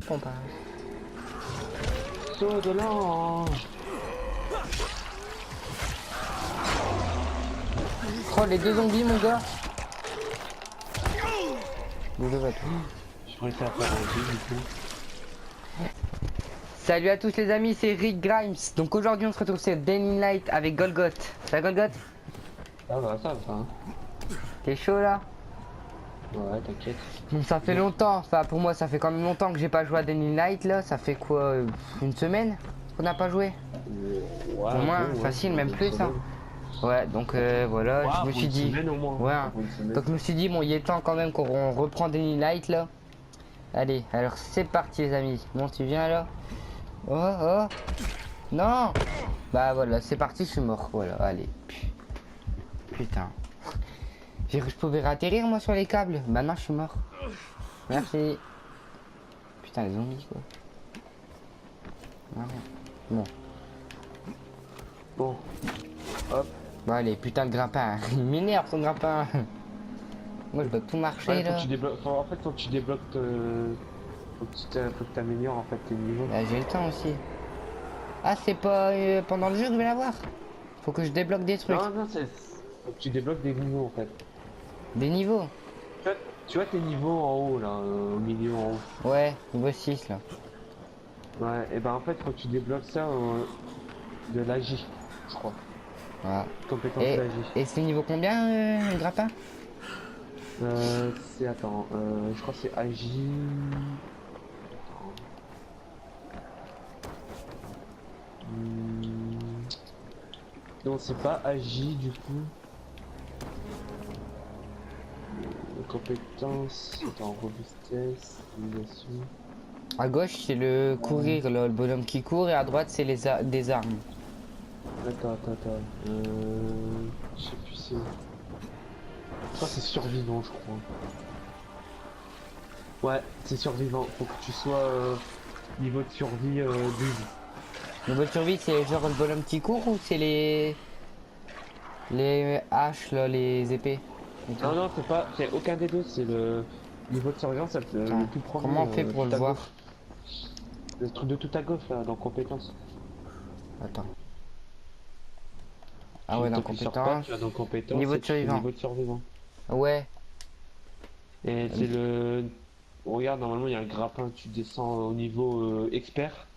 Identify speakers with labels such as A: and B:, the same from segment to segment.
A: Pompe.
B: Saut de l'ange.
A: Oh, les deux zombies, mon gars. Bouge va tout.
B: Je réussi à faire un jeu du coup.
A: Salut à tous les amis, c'est Rick Grimes. Donc aujourd'hui on se retrouve sur Dying Light avec Golgoth. Ça va Golgoth?
B: Ça va hein.
A: T'es chaud là?
B: Ouais, t'inquiète.
A: Bon, ça fait longtemps, enfin pour moi ça fait quand même longtemps que j'ai pas joué à Dying Light là. Ça fait quoi, une semaine qu'on n'a pas joué?
B: Ouais,
A: Au moins,
B: bon,
A: facile, même
B: une
A: plus hein.
B: semaine.
A: Ouais, donc voilà,
B: Ouais,
A: je me
B: pour
A: suis
B: une
A: dit...
B: semaine au moins.
A: Ouais, hein.
B: Pour une semaine.
A: Donc je me suis dit, bon, il est temps quand même qu'on reprend Dying Light là. Allez, alors c'est parti les amis. Bon, tu viens là? Oh, oh. Non. Bah voilà, c'est parti, je suis mort. Voilà, allez. Putain. Je pouvais atterrir moi sur les câbles. Bah non, je suis mort. Merci. Putain, les zombies quoi. Bon.
B: Bon. Hop.
A: Bon allez, putain de grappin. Il m'énerve son grappin. Moi je dois tout marcher
B: Ouais,
A: là.
B: en fait, quand tu débloques, faut que tu t'améliores en fait tes niveaux.
A: Bah j'ai le temps aussi. Ah c'est pas pendant le jeu que je vais l'avoir. Faut que je débloque des trucs.
B: Non, faut que tu débloques des niveaux en fait.
A: Des niveaux.
B: Tu vois tes niveaux en haut là, au milieu en haut.
A: Ouais, niveau 6 là.
B: Ouais, et ben en fait, faut que tu débloques ça de l'AJ, je crois.
A: Voilà.
B: Compétence
A: Et,
B: d'AJ.
A: et c'est niveau combien le grappin?
B: Attends, je crois que c'est AJ. Hmm. Non, c'est pas AJ du coup. Compétence, attends, robustesse, civilisation.
A: À gauche c'est le courir, là, le bonhomme qui court, et à droite c'est des armes.
B: Attends. Je sais plus c'est. Je crois que c'est survivant, je crois. Ouais, c'est survivant. Faut que tu sois niveau de survie 12.
A: Niveau de survie c'est genre le bonhomme qui court ou c'est les haches là, les épées?
B: Non, c'est aucun des deux. C'est le niveau de surveillance le plus premier.
A: Comment on fait pour
B: tout
A: le
B: à
A: voir?
B: gauche. Le truc de tout à gauche là, dans compétences.
A: Attends. Ah ouais, dans
B: T'appuies sur tab,
A: compétences.
B: tu vas dans compétences.
A: Niveau
B: et
A: de
B: tu fais
A: survivant.
B: niveau de survivant.
A: Ouais.
B: Et c'est le. Regarde, normalement il y a un grappin. Tu descends au niveau expert.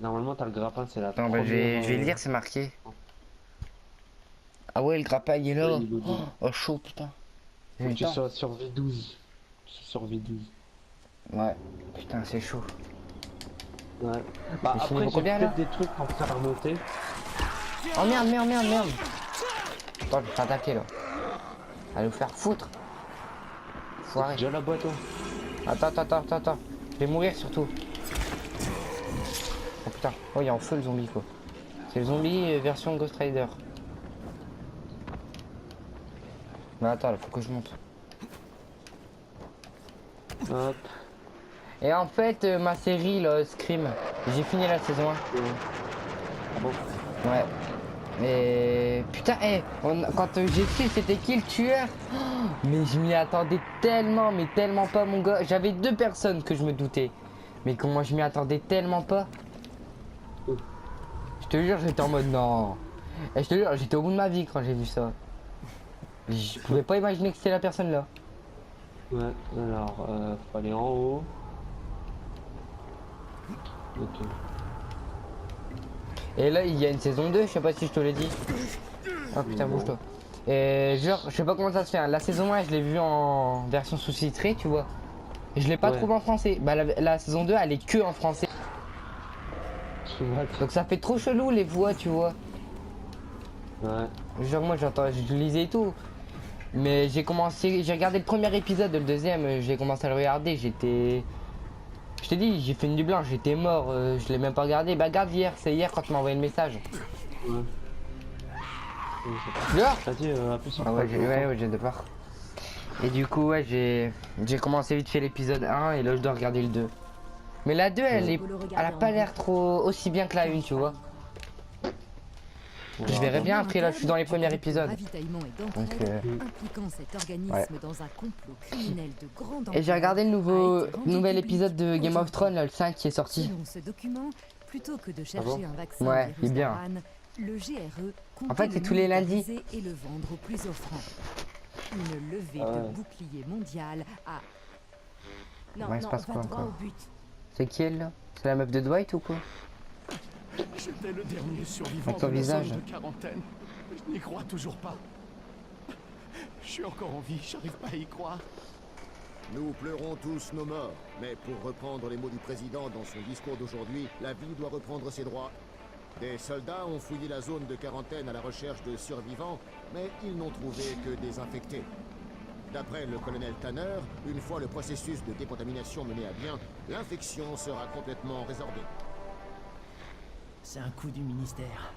B: Normalement t'as le grappin, c'est la
A: Attends,
B: première.
A: bah, je vais le lire, c'est marqué. Ah ouais, le grappin il est
B: Ouais,
A: là.
B: niveau 12.
A: Oh chaud, putain. J'ai
B: Faut
A: eu
B: que
A: le
B: tu
A: temps.
B: sois survie 12. Survie 12.
A: Ouais, putain, c'est chaud.
B: Ouais. Bah
A: Mais c'est
B: après
A: niveau
B: j'ai
A: combien, là
B: peut-être des trucs pour faire remonter.
A: Oh merde. Attends, je vais te faire attaquer là. Allez vous faire foutre. Foiré.
B: Déjà la boîte, hein.
A: Attends. Je vais mourir surtout. Oh putain. Oh, il est en feu le zombie quoi. C'est le zombie version Ghost Rider. Mais attends, là, faut que je monte.
B: Hop.
A: Et en fait, ma série, là, Scream, j'ai fini la saison 1.
B: Ah bon.
A: Ouais. Mais putain, quand j'ai su c'était qui le tueur, mais je m'y attendais tellement, mais tellement pas mon gars. J'avais deux personnes que je me doutais, mais comment je m'y attendais tellement pas. Je te jure, j'étais en mode non. Et je te jure, j'étais au bout de ma vie quand j'ai vu ça. Je pouvais pas imaginer que c'était la personne là.
B: Ouais, alors, faut aller en haut. Ok.
A: Et là, il y a une saison 2, je sais pas si je te l'ai dit. Oh putain,
B: Non.
A: bouge-toi. Et genre, je sais pas comment ça se fait, hein. La saison 1, je l'ai vue en version sous-titrée, tu vois. Et je l'ai pas
B: Ouais.
A: trouvé en français. Bah, la saison 2, elle est que en français.
B: Ouais.
A: Donc ça fait trop chelou les voix, tu vois.
B: Ouais.
A: Genre, moi, je lisais et tout. Mais j'ai regardé le premier épisode, le deuxième, j'ai commencé à le regarder, j'étais... Je t'ai dit, j'ai fait une nuit blanche, j'étais mort, je l'ai même pas regardé. Bah, regarde hier, c'est hier quand tu m'as envoyé le message.
B: Ouais.
A: Dehors.
B: T'as dit, appuie sur
A: Ah ouais,
B: tab,
A: ouais, j'ai de peur. Et du coup, ouais, j'ai commencé vite fait l'épisode 1 et là, je dois regarder le 2. Mais la 2, elle a pas l'air trop aussi bien que la 1, tu vois. Je verrai bien après, là je suis dans les premiers épisodes.
C: Ravitaillement et
A: Donc,
C: d'entraide, impliquant cet organisme
A: ouais.
C: dans un complot criminel de grande
A: Et j'ai
C: ampleur,
A: regardé le
C: a
A: nouveau
C: été rendu
A: nouvel
C: public
A: épisode de Game of
C: aujourd'hui.
A: Thrones, là, le 5 qui est sorti.
C: Selon ce document, plutôt que de chercher
B: bon
C: un vaccin
A: Ouais, il est bien.
C: virus le GRE comptait
A: En fait,
C: le
A: c'est tous les lundis.
C: militariser et le vendre au plus offrant. Une levée
B: Ah
C: de
B: ouais.
C: bouclier mondial à... Non,
A: Ouais, il se
C: non,
A: passe
C: va
A: quoi
C: droit
A: encore?
C: au but.
A: C'est qui elle là? C'est la meuf de Dwight ou quoi?
D: J'étais le dernier survivant
A: Avec ton
D: de la
A: visage.
D: zone de quarantaine. Je n'y crois toujours pas. Je suis encore en vie, j'arrive pas à y croire.
E: Nous pleurons tous nos morts, mais pour reprendre les mots du président dans son discours d'aujourd'hui, la vie doit reprendre ses droits. Des soldats ont fouillé la zone de quarantaine à la recherche de survivants, mais ils n'ont trouvé que des infectés. D'après le colonel Tanner, une fois le processus de décontamination mené à bien, l'infection sera complètement résorbée.
F: C'est un coup du ministère.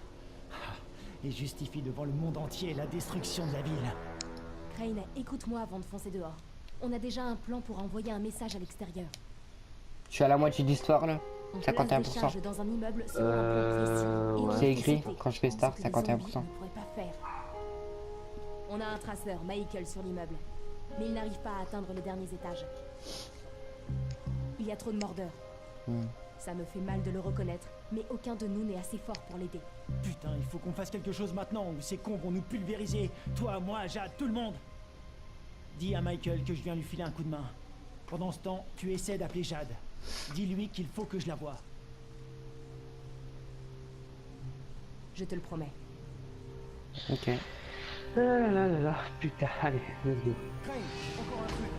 F: Et justifie devant le monde entier la destruction de la ville.
G: Crane, écoute-moi avant de foncer dehors. On a déjà un plan pour envoyer un message à l'extérieur.
A: Je suis à la moitié d'histoire là.
G: On place
A: 51%.
G: des charges dans un immeuble selon un plan précis. Et on
B: ouais.
A: C'est
G: fait
A: écrit
G: sauter
A: quand je fais start,
G: ce que les
A: 51%.
G: zombies ne pourraient pas faire. On a un traceur, Michael, sur l'immeuble. Mais il n'arrive pas à atteindre les derniers étages. Il y a trop de mordeurs.
A: Hmm.
G: Ça me fait mal de le reconnaître, mais aucun de nous n'est assez fort pour l'aider.
F: Putain, il faut qu'on fasse quelque chose maintenant ou ces cons vont nous pulvériser. Toi, moi, Jade, tout le monde. Dis à Michael que je viens lui filer un coup de main. Pendant ce temps, tu essaies d'appeler Jade. Dis-lui qu'il faut que je la voie.
G: Je te le promets.
A: Ok.
B: Ah là là là, putain, allez, let's go.
D: Crane, encore un truc.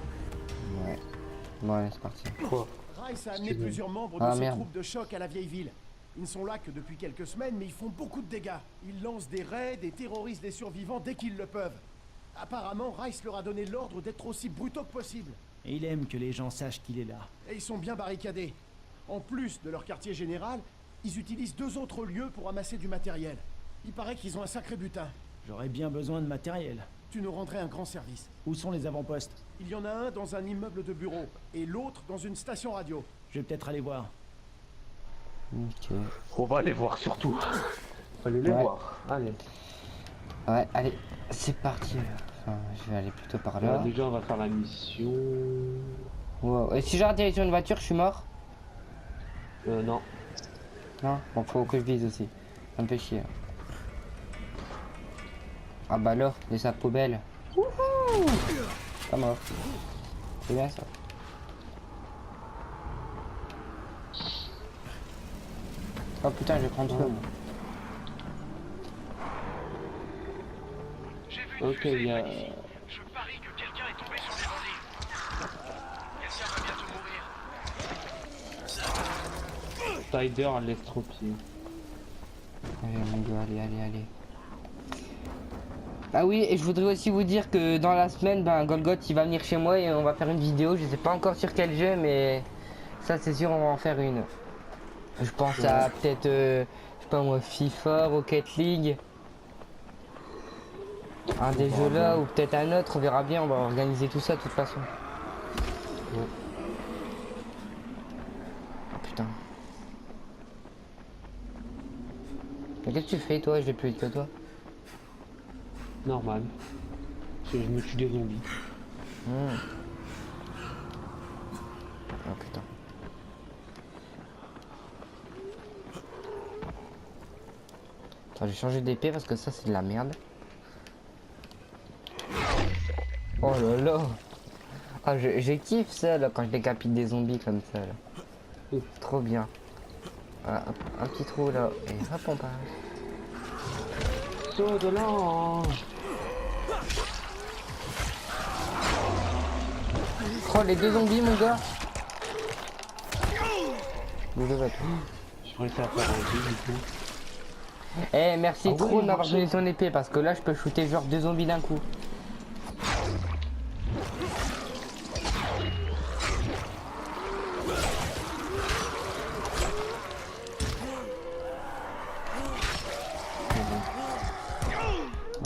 A: Ouais. Bon allez c'est parti.
B: Quoi?
D: Rice a amené plusieurs membres de
A: Ah,
D: ses
A: merde.
D: troupes de choc à la vieille ville. Ils ne sont là que depuis quelques semaines, mais ils font beaucoup de dégâts. Ils lancent des raids et terrorisent les survivants dès qu'ils le peuvent. Apparemment, Rice leur a donné l'ordre d'être aussi brutaux que possible.
F: Et il aime que les gens sachent qu'il est là.
D: Et ils sont bien barricadés. En plus de leur quartier général, ils utilisent 2 autres lieux pour amasser du matériel. Il paraît qu'ils ont un sacré butin.
F: J'aurais bien besoin de matériel.
D: Tu nous rendrais un grand service.
F: Où sont les avant-postes?
D: Il y en a un dans un immeuble de bureau et l'autre dans une station radio.
F: Je vais peut-être aller voir.
A: Ok.
B: On va aller voir surtout. On va aller les
A: Ouais.
B: voir. Allez.
A: Ouais allez, c'est parti. Enfin, je vais aller plutôt par là.
B: Déjà, on va faire la mission.
A: Wow. Et si j'arrête sur une voiture, je suis mort?
B: Non.
A: Non? Bon faut que je vise aussi. Ça me fait chier. Ah bah alors, les sacs poubelles. Wouhou! Pas mort. C'est bien ça. Oh putain, je vais prendre feu. moi.
B: Ok, il y a.
D: Je parie que quelqu'un est tombé sur des bandits. Quelqu'un va bientôt mourir.
B: Spider à l'estropie.
A: Allez mon gars, allez. Ah oui, et je voudrais aussi vous dire que dans la semaine, ben Golgoth il va venir chez moi et on va faire une vidéo. Je sais pas encore sur quel jeu, mais ça c'est sûr on va en faire une. Je pense à peut-être, je sais pas moi, FIFA, Rocket League. Un des jeux là ou peut-être un autre, on verra bien, on va organiser tout ça de toute façon.
B: Ouais.
A: Oh putain. Mais qu'est-ce que tu fais toi? Je vais plus vite que toi.
B: Normal. Je me tue des zombies.
A: Oh putain. Attends, j'ai changé d'épée parce que ça c'est de la merde. Oh là là. Ah j'ai kiffe ça là quand je décapite des zombies comme ça là. Trop bien. Voilà, un petit trou là et hop on passe.
B: Saut de l'ange.
A: Oh les 2 zombies mon gars. Les 2 bateaux.
B: Je réussi à faire un jeu du coup.
A: Eh merci
B: Ah ouais,
A: trop de m'avoir
B: marché.
A: donné ton épée parce que là je peux shooter genre 2 zombies d'un coup.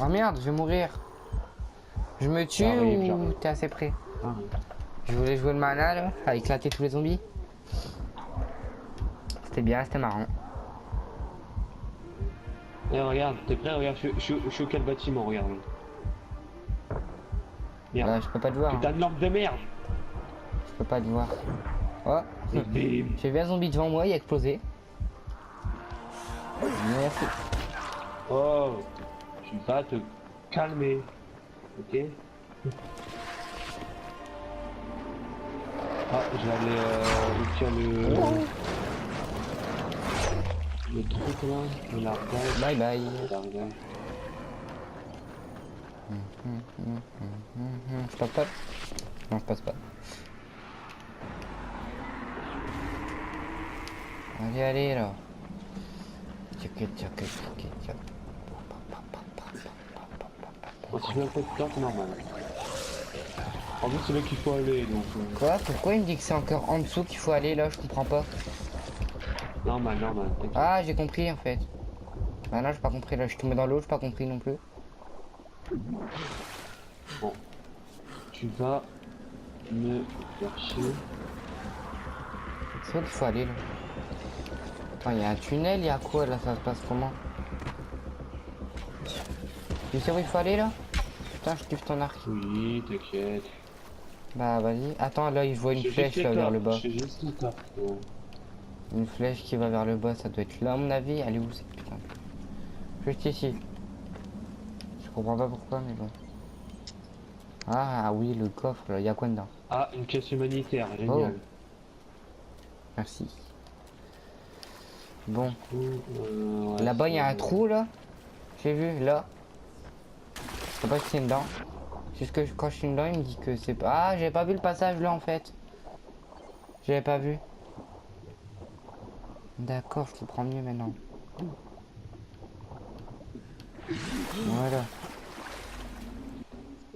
A: Oh merde, je vais mourir. Je me tue
B: J'arrive,
A: ou
B: j'arrive.
A: t'es assez près?
B: Ah.
A: Je voulais jouer le mana là, à éclater tous les zombies. C'était bien, c'était marrant.
B: Eh, regarde, t'es prêt? Regarde, je suis au quel bâtiment, regarde. Merde.
A: Je peux pas te voir.
B: Putain de lampe de merde!
A: Je peux pas te voir. Oh.
B: Et bim.
A: J'ai vu un zombie devant moi, il a explosé. Merci.
B: Oh, tu vas te calmer, ok? Ah, je vais aller où qu'il y a le truc là, le largage.
A: Bye bye.
B: Le largage.
A: Je passe pas. Non, je passe pas. Allez, allez là.
B: Oh, si je fais un peu de temps, c'est normal. En plus, c'est là qu'il faut aller, donc...
A: Quoi? Pourquoi il me dit que c'est encore en dessous qu'il faut aller là? Je comprends pas.
B: Normal, normal, t'inquiète.
A: Ah, j'ai compris en fait. Ah non, j'ai pas compris là. Je suis tombé dans l'eau, j'ai pas compris non plus.
B: Bon. Tu vas me faire chier.
A: C'est où qu'il faut aller là? Attends, il y a un tunnel, il y a quoi là? Ça se passe comment? Tu sais où il faut aller là? Putain, je kiffe ton arc.
B: Oui, t'inquiète.
A: Bah vas-y. Attends, là, je vois une flèche là vers le bas.
B: J'ai juste le top.
A: Une flèche qui va vers le bas, ça doit être là à mon avis. Elle est où cette putain? Juste ici. Je comprends pas pourquoi, mais bon. Ah oui, le coffre là, il y a quoi dedans?
B: Ah, une caisse humanitaire, génial.
A: Oh. Merci. Bon.
B: Ouais,
A: Là-bas, il y a un
B: c'est-
A: trou là. J'ai vu là. Je sais pas si c'est dedans. Juste que quand je suis dedans, il me dit que c'est pas. Ah, j'avais pas vu le passage là en fait. J'avais pas vu. D'accord, je comprends mieux maintenant. Voilà.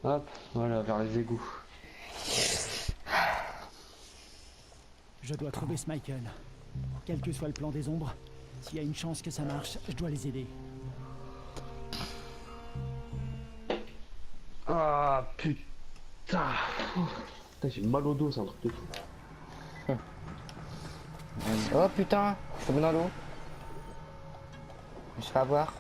B: Hop, voilà, vers les égouts.
F: Je dois trouver ce Michael. Quel que soit le plan des ombres, s'il y a une chance que ça marche, je dois les aider.
B: Ah, putain. Putain, j'ai mal au dos, c'est un truc de fou.
A: Oh putain, je suis tombé dans l'eau. Je vais avoir.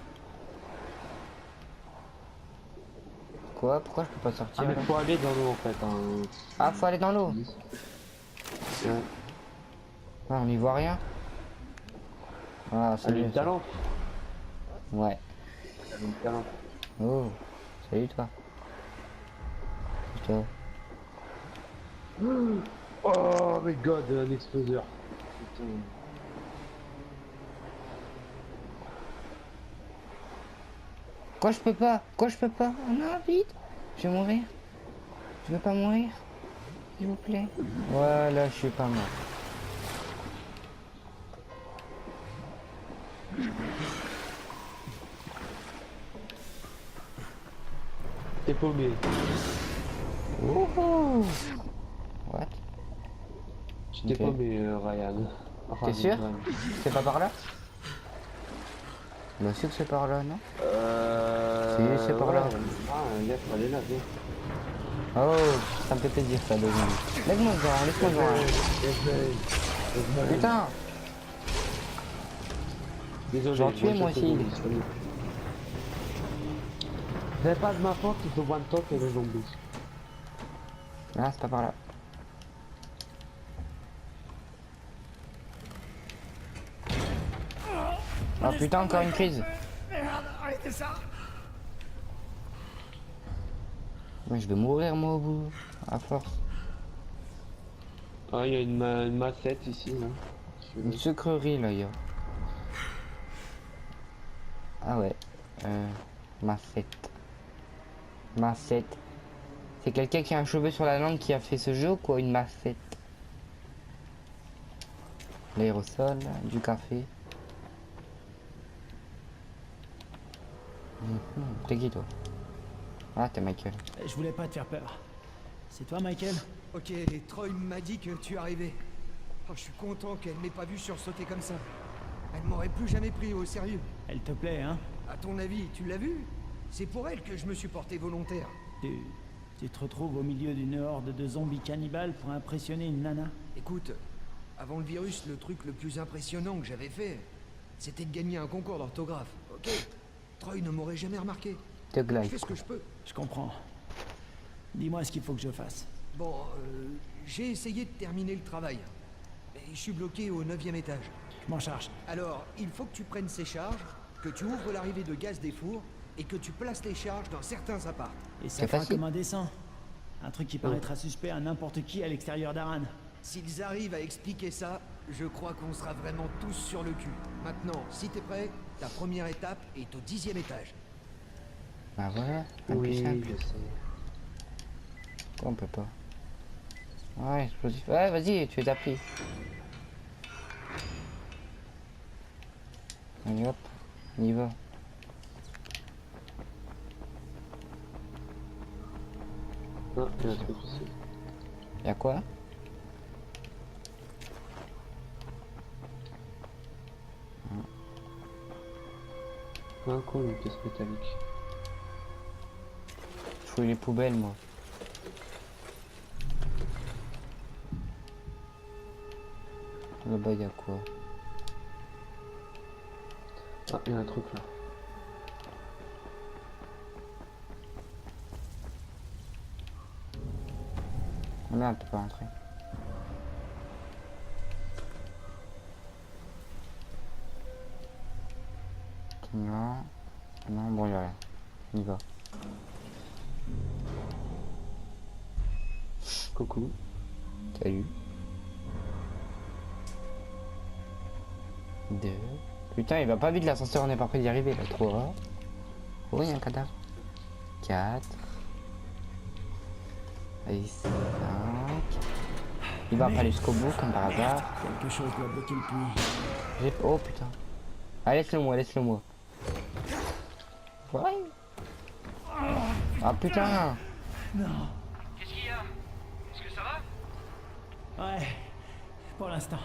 A: Quoi? Pourquoi je peux pas
B: Ah,
A: sortir
B: mais
A: là?
B: faut aller dans l'eau en fait. Hein.
A: Ah, faut aller dans l'eau.
B: Ouais.
A: Ah, on n'y voit rien. Ah,
B: Salut
A: salut.
B: le talent.
A: Ouais.
B: Salut le talent.
A: Oh, salut toi. Putain.
B: Oh my god, un exploseur. Putain.
A: Quoi je peux pas? Quoi je peux pas? Oh non, vite. Je vais mourir. Je veux pas mourir. S'il vous plaît. Voilà, je suis pas mort.
B: T'es paumé.
A: Wouhou. What?
B: Tu t'es
A: Ok.
B: paumé, Ryan. Enfin,
A: T'es sûr?
B: Ryan.
A: C'est pas par là? Bah sûr que c'est par là, non? Si, c'est par là.
B: Ah, laisse, allez là, viens.
A: Oh, ça me fait plaisir ça, de laisse-moi voir, laisse-moi voir. Putain.
B: Désolé.
A: J'en tuais, moi aussi.
B: C'est pas de ma faute, il faut one top et les zombies.
A: Ah, c'est pas par là. Oh putain, encore une crise.
F: Merde, arrêtez ça!
A: Ouais, je vais mourir moi au bout, à force.
B: Ah, il y a une massette ici, là.
A: Une sucrerie là, yo. Ah ouais. Massette. Massette. C'est quelqu'un qui a un cheveu sur la langue qui a fait ce jeu ou quoi? Une massette. L'aérosol, du café. T'es qui toi? Ah, t'es Michael.
F: Je voulais pas te faire peur. C'est toi, Michael?
H: Ok, Troy m'a dit que tu arrivais. Oh, je suis content qu'elle m'ait pas vu sursauter comme ça. Elle m'aurait plus jamais pris au sérieux.
F: Elle te plaît, hein?
H: À ton avis, tu l'as vu? C'est pour elle que je me suis porté volontaire.
F: Tu te retrouves au milieu d'une horde de zombies cannibales pour impressionner une nana?
H: Écoute, avant le virus, le truc le plus impressionnant que j'avais fait, c'était de gagner un concours d'orthographe, ok? Troy ne m'aurait jamais remarqué.
A: De
H: Je
A: glide.
H: fais ce que je peux.
F: Je comprends. Dis-moi ce qu'il faut que je fasse.
H: Bon, j'ai essayé de terminer le travail. Mais je suis bloqué au 9e étage.
F: Je m'en charge.
H: Alors, il faut que tu prennes ces charges, que tu ouvres l'arrivée de gaz des fours, et que tu places les charges dans certains apparts.
F: Et
A: C'est
F: ça fera
A: facile.
F: comme un dessin. Un truc qui paraîtra suspect à n'importe qui à l'extérieur d'Aran.
H: S'ils arrivent à expliquer ça, je crois qu'on sera vraiment tous sur le cul. Maintenant, si t'es prêt, ta première étape est au 10e étage.
A: Bah voilà, un plus
B: Oui,
A: simple.
B: je sais.
A: On peut pas. Ouais, explosif. Ouais, vas-y, tu es appris. Allez hop, on y va.
B: Ah, il y a un truc aussi.
A: Y'a quoi?
B: Un con, une pièce métallique.
A: Je fouille les poubelles, moi. Là-bas, y'a quoi?
B: Ah, il y a un truc là.
A: Oh merde, tu peux pas rentrer. Non. Non, bon, y'a rien. On y va.
B: Coucou.
A: Salut. 2. Putain, il va pas vite l'ascenseur, on n'est pas prêt d'y arriver là. 3. Oh, il y a un cadavre. 4. Et 5. Il va pas aller jusqu'au bout comme par hasard.
F: Quelque chose doit bloquer le puits.
A: Oh putain. Ah, laisse-le moi, laisse-le moi. Ouais. Ah putain.
F: Non.
I: Qu'est-ce qu'il y a? Est-ce que ça va?
F: Ouais. Pour l'instant.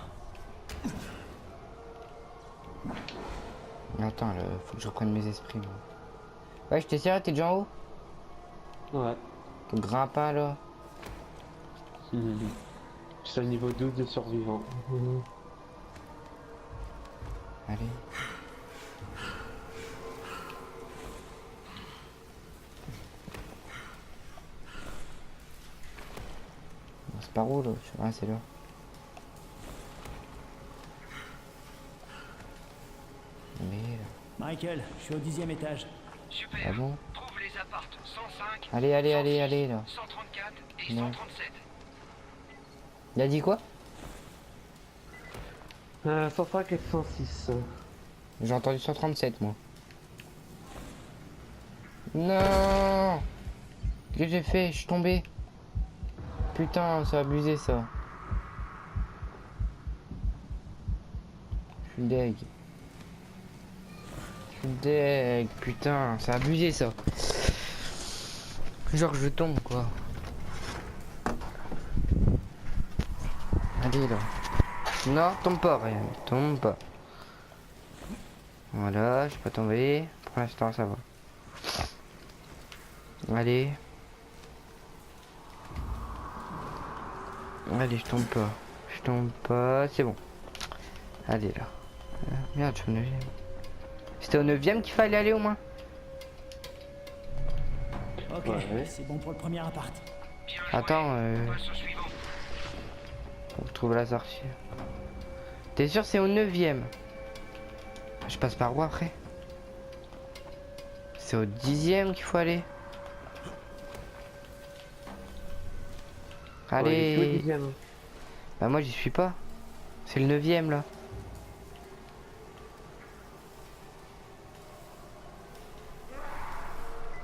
A: Mais attends, là, faut que je reprenne mes esprits. Moi. Ouais, je t'ai serré, t'es déjà en haut?
B: Ouais.
A: Ton grappin là.
B: Je suis au niveau 12 de survivants.
A: Allez. Bon, c'est par où là? Ah, c'est là. Mais là.
F: Michael, je suis au 10e étage.
I: Super.
A: Ah bon?
I: Trouve les appartes 105,
A: Allez, allez, allez, allez là.
I: 134 et
A: Non.
I: 137.
A: Il a dit quoi?
B: 105 et 106.
A: J'ai entendu 137 moi. Non! Qu'est-ce que j'ai fait? Je suis tombé. Putain, c'est abusé ça. Je suis deg. Je suis deg. Putain, c'est abusé ça. Genre je tombe quoi. Allez là. Non, tombe pas rien. Tombe pas. Voilà, je peux pas tomber. Pour l'instant ça va. Allez. Allez, je tombe pas. Je tombe pas. C'est bon. Allez là. Merde, je suis au 9ème. C'était au 9ème qu'il fallait aller au moins.
F: Ok,
B: Ouais.
F: c'est bon pour le premier appart.
I: Bien joué.
A: Attends,
I: On passe au suivant.
A: on trouve la sortie. T'es sûr c'est au 9ème? Je passe par où après? C'est au 10ème qu'il faut aller.
B: Ouais, il est
A: Allez.
B: que 10e.
A: Bah moi j'y suis pas. C'est le 9ème là.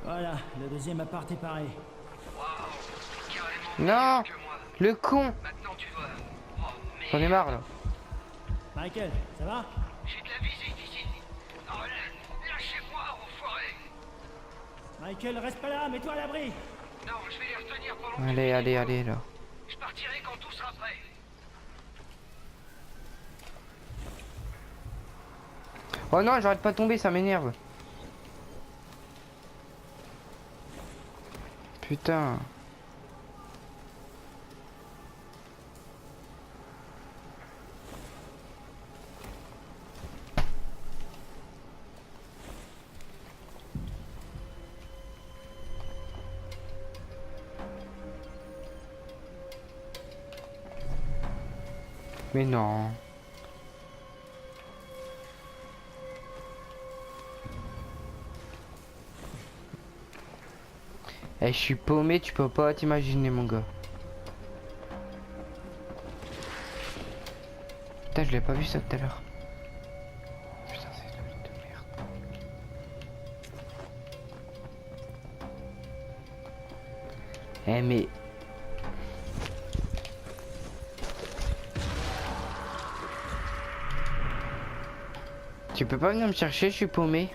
F: Voilà, le deuxième appart est pareil.
I: Carrément
A: Non,
I: meilleur que moi.
A: le con.
I: Maintenant tu dois. Oh
A: J'en ai
I: merde.
A: marre là.
F: Michael, ça va?
I: J'ai de la visite ici. Oh, lâchez-moi, enfoiré.
F: Michael, reste pas là, mets-toi à l'abri!
I: Non, je vais les retenir pendant que
A: Allez,
I: tu
A: allez,
I: fais.
A: allez là.
I: Je partirai quand tout sera prêt.
A: Oh non, j'arrête pas de tomber, ça m'énerve. Putain. Mais non. Eh, je suis paumé, tu peux pas t'imaginer, mon gars. Putain, je l'ai pas vu ça tout à l'heure. Putain, c'est de merde. Eh, mais... Tu peux pas venir me chercher, je suis paumé.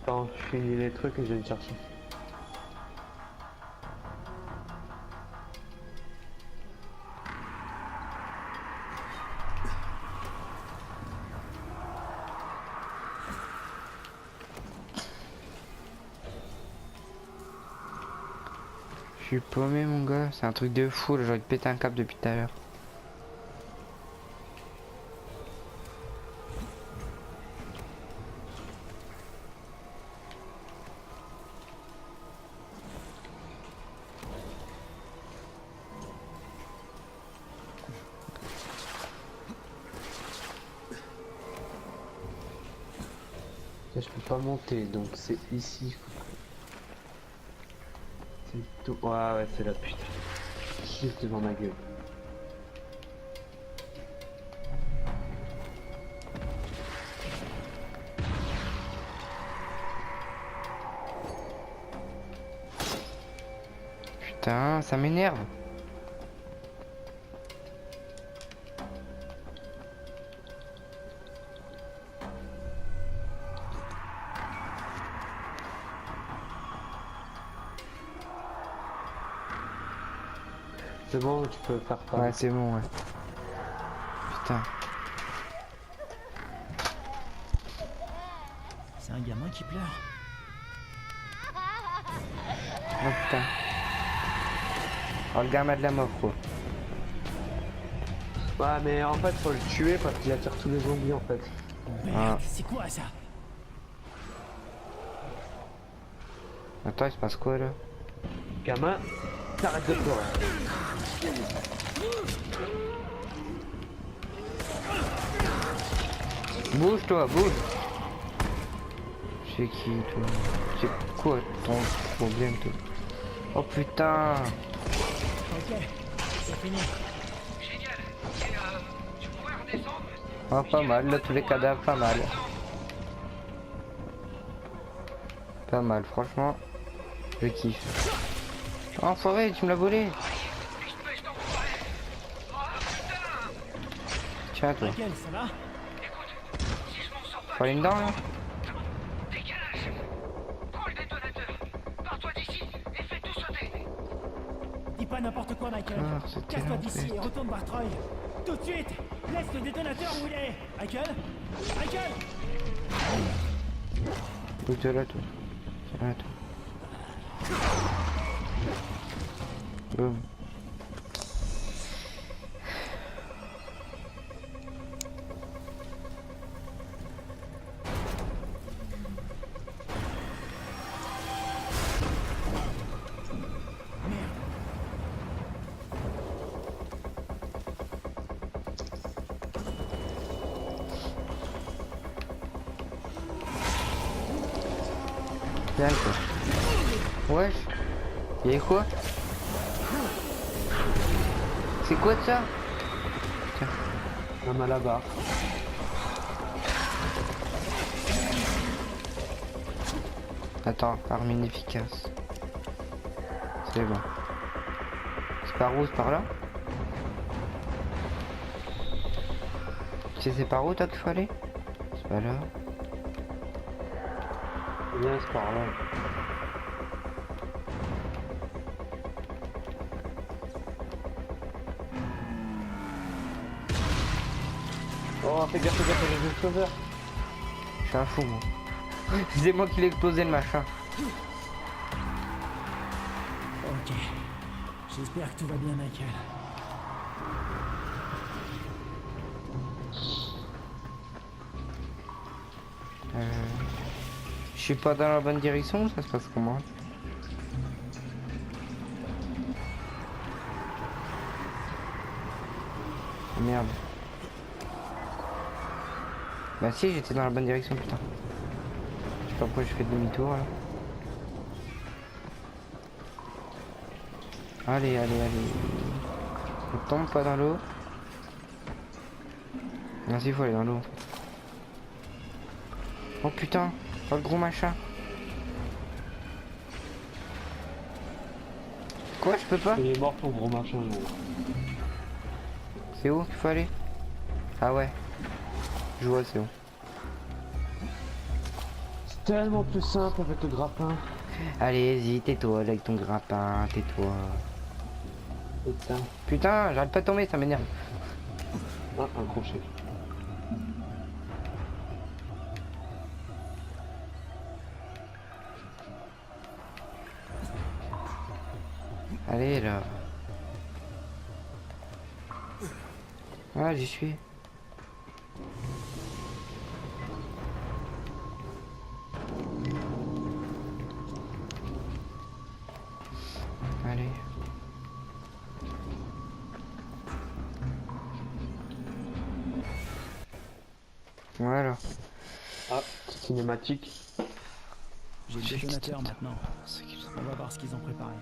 B: Attends, je finis les trucs et je viens te chercher.
A: Je suis paumé, mon gars, c'est un truc de fou, là, j'aurais pété un câble depuis tout à l'heure.
B: Là, je peux pas monter, donc c'est ici. C'est tout. Ouais, c'est la putain. Juste devant ma gueule.
A: Putain, ça m'énerve.
B: C'est bon, tu peux faire ça.
A: Ouais, c'est bon, ouais. Putain.
F: C'est un gamin qui pleure.
A: Oh putain. Oh, le gamin de la mort, quoi.
B: Ouais, mais en fait, faut le tuer parce qu'il attire tous les zombies en fait.
F: Merde, c'est quoi ça?
A: Attends, il se passe quoi, là?
B: Gamin, t'arrêtes de pleurer.
A: Bouge, toi, bouge. C'est qui, toi? C'est quoi ton problème, toi? Oh putain.
F: Ok, c'est fini.
I: Génial. Et tu pourrais redescendre?
A: Oh, pas mal, là, tous les cadavres, pas mal. Pas mal, franchement. Je kiffe. Oh, enfoiré, tu me l'as volé.
I: Espèce d'enfoiré. Oh putain.
A: Tiens, toi.
F: Michael, ça va?
I: Écoute, si je m'en sors pas,
A: Faut aller dedans, là?
I: décalage. Prends le détonateur. Pars-toi d'ici et fais tout sauter.
F: Dis pas n'importe quoi, Michael.
A: Ah, c'était
F: Casse-toi
A: là, en
F: d'ici
A: fait.
F: et retourne voir Troy. Tout de suite. Laisse le détonateur où il est. Michael? Michael?
A: Où t'es là, toi? Tiens, là, toi. Boum. Viens, quoi. Wesh. Y'a quoi? C'est quoi de ça? Tiens.
B: Un mal là-bas.
A: Attends, arme inefficace. C'est bon. C'est par où? C'est par là? Tu sais c'est par où toi qu'il faut aller? C'est pas là.
B: Viens, c'est par là. Oh, fais gaffe, j'ai le sauveur.
A: Je suis un fou, moi. C'est moi qui l'ai explosé le machin.
F: Ok. J'espère que tout va bien, Michael.
A: Je suis pas dans la bonne direction, ça se passe comment? Merde. Bah si, j'étais dans la bonne direction, putain. Je sais pas pourquoi je fais demi-tour là. Allez, allez, allez. On tombe pas dans l'eau. Non, si, il faut aller dans l'eau. Oh putain, oh le gros machin. Quoi, je peux pas?
B: Il est mort ton gros machin. Là.
A: C'est où qu'il faut aller? Ah ouais. Je vois, c'est où.
B: C'est tellement plus simple avec le grappin.
A: Allez, y tais-toi avec ton grappin, tais-toi.
B: Putain.
A: Putain, j'arrête pas de tomber, ça m'énerve.
B: Ah, un crochet.
A: Allez là. Ah, j'y suis. Allez. Voilà.
B: Ah, cinématique.
F: J'ai le détonateur maintenant. On va voir ce qu'ils ont préparé.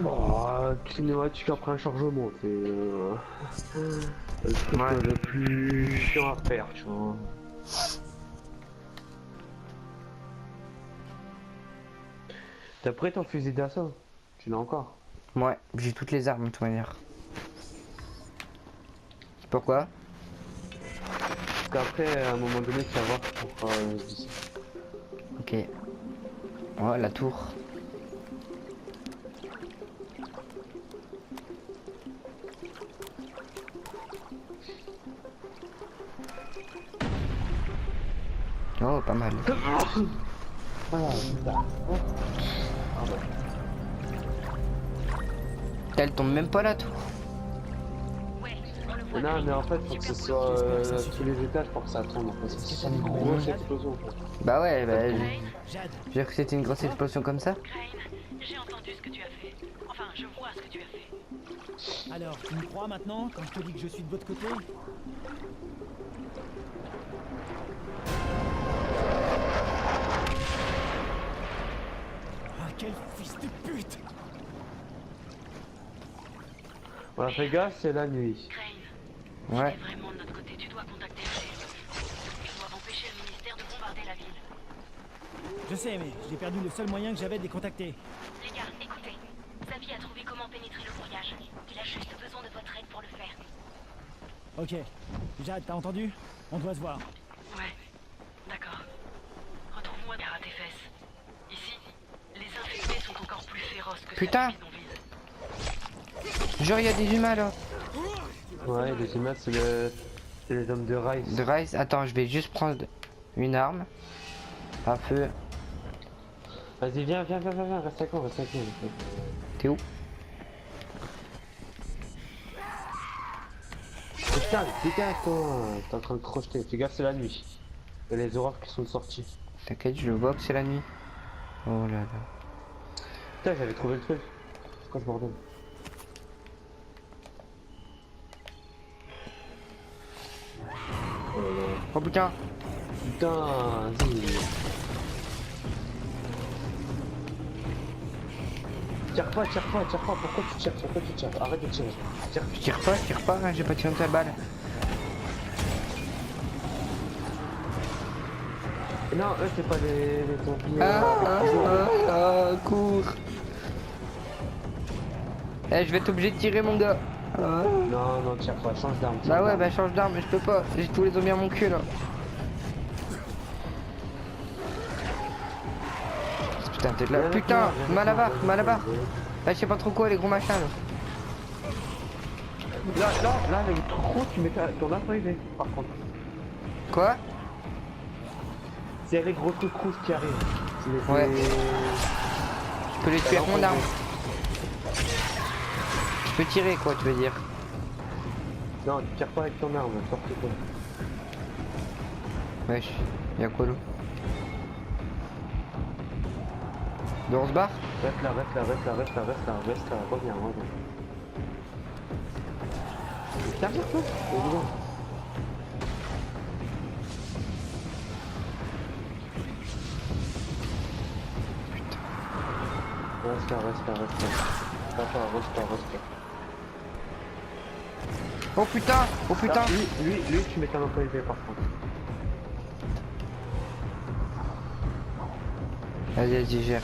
B: Bon, cinématique après un chargement, c'est le truc le plus chiant à faire, tu vois. T'as prêt ton fusil d'assaut? Tu l'as encore?
A: Ouais, j'ai toutes les armes de toute manière. Pourquoi?
B: Parce qu'après, à un moment donné, tu vas voir pourquoi je dis ça.
A: Ok. Oh, la tour. Oh, pas mal.
B: Voilà.
A: Elle tombe même pas là, tout.
B: Non, mais en fait, faut que ce soit tous les étages pour que ça tombe. Parce que c'est une grosse explosion. Quoi.
A: Bah ouais, bah.
F: Jade,
A: Je veux dire que c'était une grosse explosion comme ça.
I: Crane, j'ai entendu ce que tu as fait. Enfin, je vois ce que tu as fait.
F: alors, tu me crois maintenant quand je te dis que je suis de votre côté? Ah, quel fils de pute!
B: Voilà, fais gaffe, c'est la nuit.
I: Crane,
A: Ouais.
I: si t'es vraiment de notre côté, tu dois contacter le chef. Ils doivent empêcher le ministère de bombarder la ville.
F: Je sais, mais j'ai perdu le seul moyen que j'avais de les contacter.
I: Les gars, écoutez. Xavier a trouvé comment pénétrer le brouillage. Il a juste besoin de votre aide pour le faire.
F: Ok. Jade, t'as entendu? On doit se voir.
I: Ouais, d'accord. Retrouve-moi derrière tes fesses. Ici, les infectés sont encore plus féroces que
A: Putain.
I: ceux qui
A: Genre, il y a des humains là.
B: Ouais, les humains, c'est les hommes de Rice.
A: De Rice, attends, je vais juste prendre une arme. À feu.
B: Vas-y, viens, reste avec moi, reste avec moi.
A: T'es où?
B: Putain, dégage toi, t'es en train de crocheter. Fais gaffe, c'est la nuit. Il y a les horreurs qui sont sorties.
A: T'inquiète, je le vois que c'est la nuit. Oh là là.
B: Putain, j'avais trouvé le truc. C'est quoi ce bordel?
A: Oh putain.
B: Putain, vas-y. Tire pas, pourquoi tu tires? Arrête de tirer. Tire.
A: Je tire pas, hein, j'ai pas tiré ta balle.
B: Non, eux c'est pas les zombies.
A: Cours. Eh, je vais être obligé de tirer mon gars.
B: Non, tire pas, change d'arme.
A: Bah ouais, bah change d'arme, mais je peux pas. J'ai tous les zombies à mon cul là. Putain, t'es là. Putain, Malabar. Là, je sais pas trop quoi, les gros machins là.
B: Là, le truc gros, tu mets ton arme arrivé, par contre.
A: Quoi?
B: C'est les gros trucs rouges qui arrivent.
A: Ouais. Je peux les tuer avec mon arme. Je peux tirer quoi, tu veux dire?
B: Non, tu tires pas avec ton arme, sortez-toi.
A: Wesh, y'a quoi là? On se barre?
B: Reste là, reviens. Derrière toi. Évidemment. Reste là. Reste.
A: Oh putain. Oh putain.
B: Lui, tu mets ta main pas élevée par contre.
A: Vas-y, gère.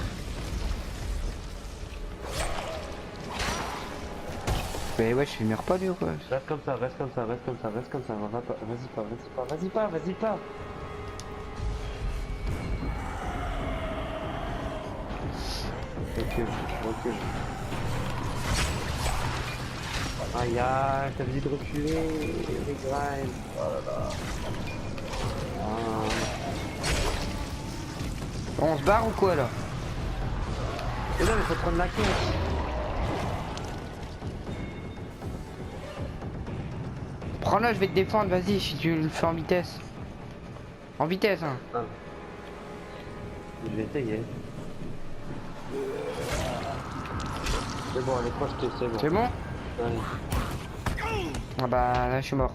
A: Mais ouais, je meurs pas lui ou quoi?
B: Reste comme ça. Vas-y pas. Recule. Aïe, t'as envie de reculer, les grind. Oh là là.
A: On se barre ou quoi là?
B: Mais non, mais faut prendre la caisse.
A: Prends-le, je vais te défendre, vas-y, si tu le fais en vitesse. En vitesse, hein.
B: Ah. Je vais essayer. C'est bon, allez, proche, c'est bon.
A: C'est bon?
B: Allez.
A: Ah bah là, je suis mort.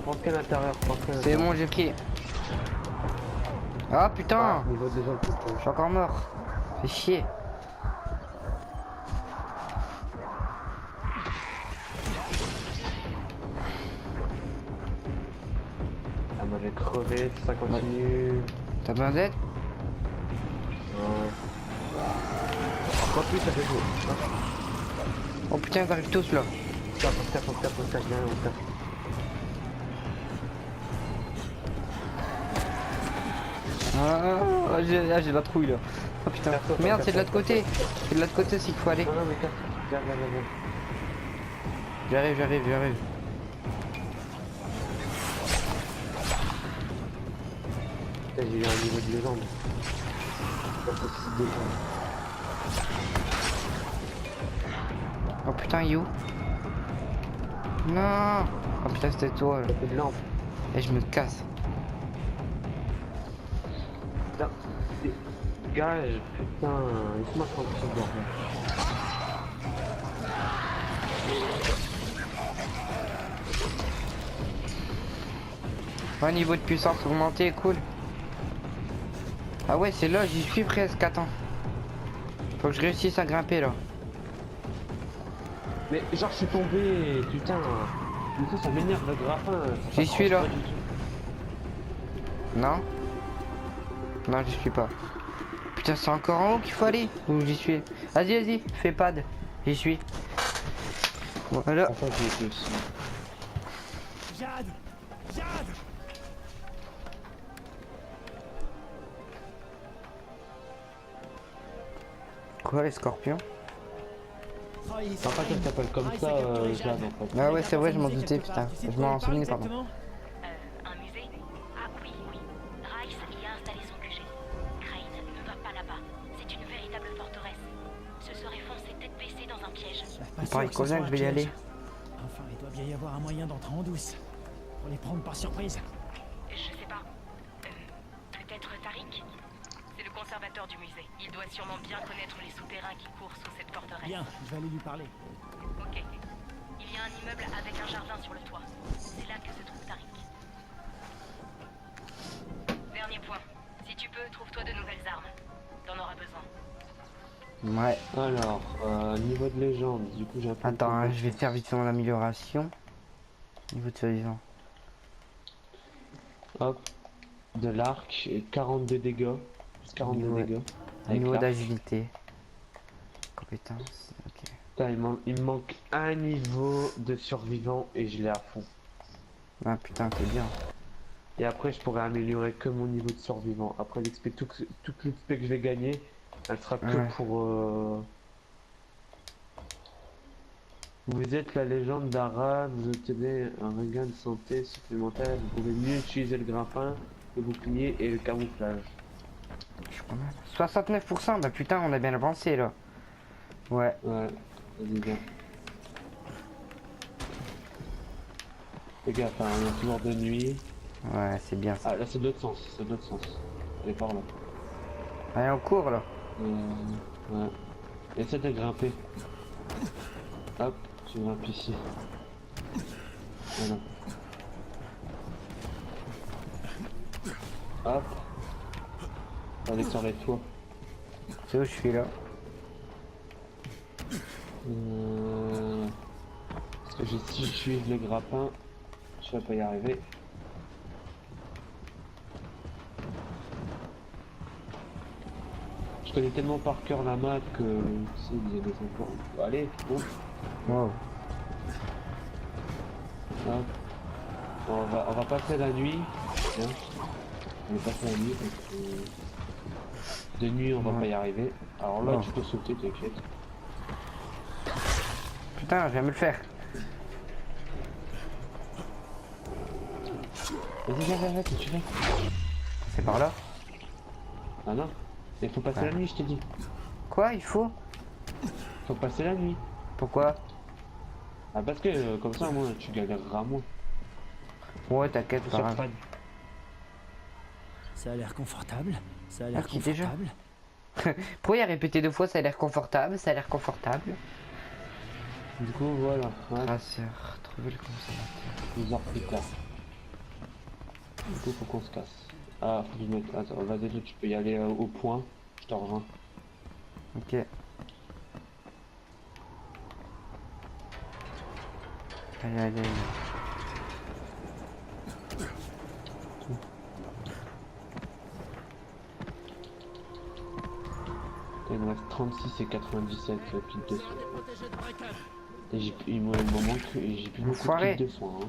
B: Pense qu'à l'intérieur,
A: C'est bon, j'ai pris. Ah putain,
B: Niveau des gens,
A: je suis encore mort. Fais chier.
B: Ah, moi j'ai crevé, ça continue.
A: T'as besoin d'aide?
B: Ouais. Encore plus, ça fait chaud.
A: Oh putain, ils arrivent tous là.
B: On se casse, viens, on se casse.
A: Ah, j'ai la trouille là. Oh putain. Merde, c'est de l'autre côté. C'est de l'autre côté s'il faut aller.
B: Non, mais casse, viens.
A: J'arrive.
B: Putain, j'ai eu un niveau de légende. Pas possible de temps.
A: Oh putain, you. Non. Oh putain, c'était toi là.
B: Ça fait de lampe.
A: Et je me casse.
B: Putain, gage, putain, laisse-moi tranquille, bordel.
A: Ouais, niveau de puissance augmenté, cool. Ah ouais, c'est là, j'y suis presque, attends. Faut que je réussisse à grimper là.
B: Mais genre je suis tombé, putain. Du coup ça m'énerve le grappin.
A: J'y suis là. Non? Non, j'y suis pas. Putain, c'est encore en haut qu'il faut aller? Ou j'y suis? Vas-y, fais pad. J'y suis. Voilà.
B: Attends, j'y étais aussi.
F: Jade.
A: Quoi, les scorpions?
B: En fait, elle s'appelle comme ça, Jade en fait.
A: Ah ouais, c'est vrai, je m'en doutais, putain. Je m'en souvenais, pardon.
I: Un musée? Ah oui. Rice y a installé son QG. Crane ne va pas là-bas. C'est une véritable forteresse. Ce serait foncé tête baissée dans un piège.
A: Il paraît qu'on je vais y aller.
F: Enfin, il doit bien y avoir un moyen d'entrer en douce. Pour les prendre par surprise.
I: Je sais pas. Peut-être Tariq? C'est le conservateur du musée. Il doit sûrement bien connaître les souterrains qui courent sous cette forteresse.
F: Bien, je vais aller lui parler.
I: Ok. Il y a un immeuble avec un jardin sur le toit. C'est là que se trouve Tariq. Dernier point. Si tu peux, trouve-toi de nouvelles armes. T'en auras besoin.
A: Ouais.
B: Alors, niveau de légende, du coup j'ai un peu...
A: Attends, hein, je vais faire vite fait mon amélioration. Niveau de survivant.
B: Hop. De l'arc, 42 dégâts. 42 dégâts. Avec
A: Niveau
B: l'arc.
A: d'agilité. Compétence. Ok.
B: Putain, il me manque un niveau de survivant et je l'ai à fond.
A: Ah putain, t'es bien.
B: Et après, je pourrais améliorer que mon niveau de survivant. Après, l'XP, toute l'XP que je vais gagner, elle sera que
A: Ouais.
B: pour... Vous êtes la légende d'Ara, vous obtenez un regain de santé supplémentaire. Vous pouvez mieux utiliser le grappin, le bouclier et le camouflage.
A: Je suis pas mal. 69%, bah putain, on a bien avancé là. Ouais.
B: Ouais, vas-y, bien. Fais gaffe, hein, on est toujours de nuit.
A: Ouais, c'est bien ça.
B: Ah, là, c'est de l'autre sens, c'est de l'autre sens. Elle est par là.
A: Allez, on court là.
B: Ouais. Essaie de grimper. Hop, tu grimpes ici. Voilà. Hop. Alexandre-toi.
A: C'est où je suis là?
B: Parce que si je suis le grappin, je vais pas y arriver. Je connais tellement par cœur la map que si il y a des enfants. Allez, bon.
A: Wow.
B: Hop. On va passer la nuit. Tiens. On va passer la nuit parce que de nuit on va pas y arriver. Alors là tu peux sauter, t'inquiète.
A: Putain, je viens me le faire.
B: Vas-y, viens, tu fais.
A: C'est par là.
B: Ah non. Il faut passer la nuit, je t'ai dit.
A: Quoi, il faut?
B: Faut passer la nuit.
A: Pourquoi?
B: Ah parce que comme ça moi tu galéreras moins.
A: Ouais, t'inquiète, pas grave.
F: Ça a l'air confortable. Ça a l'air
A: qui déjà?
F: confortable.
A: Pourquoi il a répété 2 fois ça a l'air confortable, ça a l'air confortable?
B: Du coup voilà. Ouais.
A: Traceur, trouver le consommateur.
B: 12 heures plus tard. Du coup faut qu'on se casse. Ah faut que je mette. Attends, vas-y tu peux y aller au point. Je te rejoins.
A: Ok. Allez.
B: Il me reste 36 et 97 piles de soins. Et il me manque, j'ai plus beaucoup de piles de soins. Hein.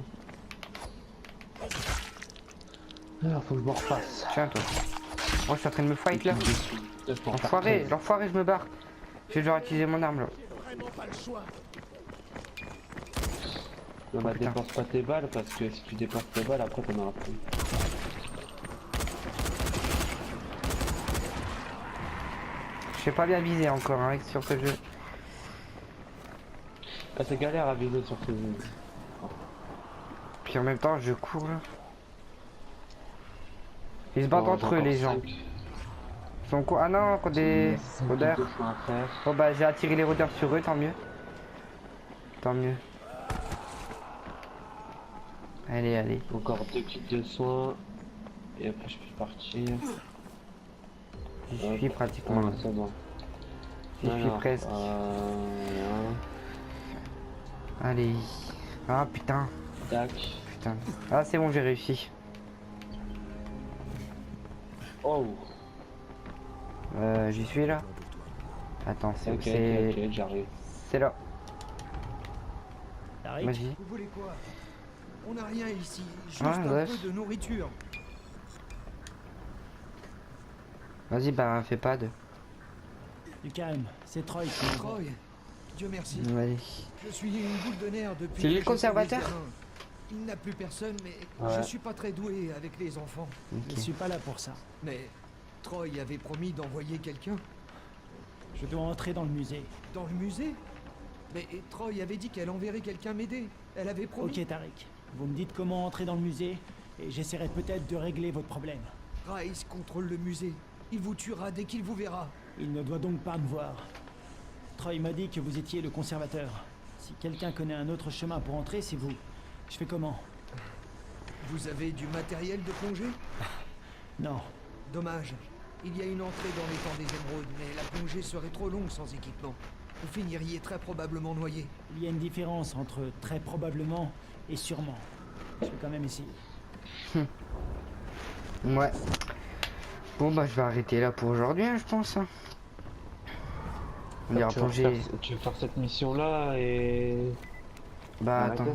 B: Alors faut que je me refasse.
A: Tiens toi. Moi je suis en train de me fight là. L'enfoiré, je me barre. Je vais devoir utiliser mon arme là.
B: Non bah dépense pas tes balles parce que si tu dépenses tes balles après t'en auras plus.
A: Je sais pas bien viser encore hein, sur ce jeu.
B: Ah c'est galère à viser sur ce jeu.
A: Puis en même temps je cours là. Ils se battent entre eux les gens. Ils sont quoi? Ah non, encore des rôdeurs. Oh bah j'ai attiré les rôdeurs sur eux, tant mieux. Tant mieux. Allez.
B: Encore 2 kits de soins. Et après je peux partir.
A: J'y suis pratiquement.
B: Ah, ça doit.
A: J'y suis presque. Allez. Ah putain.
B: Tac.
A: Putain. Ah c'est bon, j'ai réussi.
B: Oh.
A: J'y suis là. Attends, c'est
B: ok, j'arrive.
A: C'est là.
F: Vas-y.
H: Vous voulez quoi? On n'a rien ici, juste
A: Ah,
H: un
A: bref.
H: peu de nourriture.
A: Vas-y, bah fais pas de.
F: Du calme, c'est Troy qui m'envoie.
H: Troy, Dieu merci.
A: Allez.
H: Je suis une boule de nerfs depuis.
A: C'est lui le
H: que
A: conservateur?
H: je suis gamin. Il n'a plus personne, mais
B: Ouais.
H: je suis pas très doué avec les enfants.
F: Je suis pas là pour ça.
H: Mais Troy avait promis d'envoyer quelqu'un
F: Je dois entrer dans le musée.
H: dans le musée. Mais Troy avait dit qu'elle enverrait quelqu'un m'aider. Elle avait promis.
F: Ok Tariq, vous me dites comment entrer dans le musée et j'essaierai peut-être de régler votre problème.
H: Rice contrôle le musée. Il vous tuera dès qu'il vous verra.
F: Il ne doit donc pas me voir. Troy m'a dit que vous étiez le conservateur. Si quelqu'un connaît un autre chemin pour entrer, c'est vous. Je fais comment?
H: Vous avez du matériel de plongée?
F: Non.
H: Dommage. Il y a une entrée dans l'étang des émeraudes, mais la plongée serait trop longue sans équipement. Vous finiriez très probablement noyé.
F: Il y a une différence entre très probablement et sûrement. Je vais quand même essayer.
A: Ouais. Bon bah je vais arrêter là pour aujourd'hui, hein, je pense. Hein. On ira plonger.
B: Tu veux faire cette mission là et.
A: Bah attends.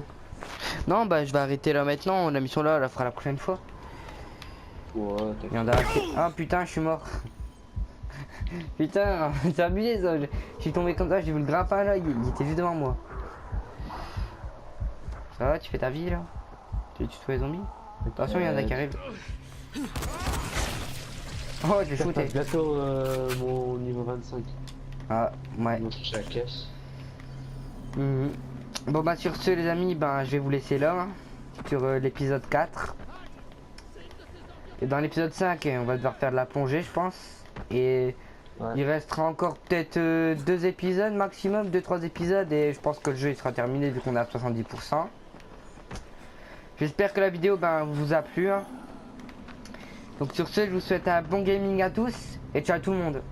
A: Non bah je vais arrêter là maintenant. La mission là, on la fera la prochaine fois.
B: Ouais,
A: Et on a arrêté. Ah putain, je suis mort. Putain, c'est abusé ça. Je suis tombé comme ça, j'ai vu le grappin là, il était juste devant moi. Ça va, tu fais ta vie là? Tu tues les zombies? Attention, il y en a qui arrivent. Oh, j'ai shooté.
B: Bientôt mon niveau 25.
A: Ah, ouais.
B: Je touche la caisse.
A: Bon bah sur ce les amis, ben je vais vous laisser là hein, sur l'épisode 4. Et dans l'épisode 5 on va devoir faire de la plongée je pense. Et
B: Ouais.
A: il restera encore peut-être 2 épisodes maximum, 2-3 épisodes, et je pense que le jeu il sera terminé vu qu'on est à 70%. J'espère que la vidéo vous a plu. Hein. Donc sur ce, je vous souhaite un bon gaming à tous et ciao tout le monde.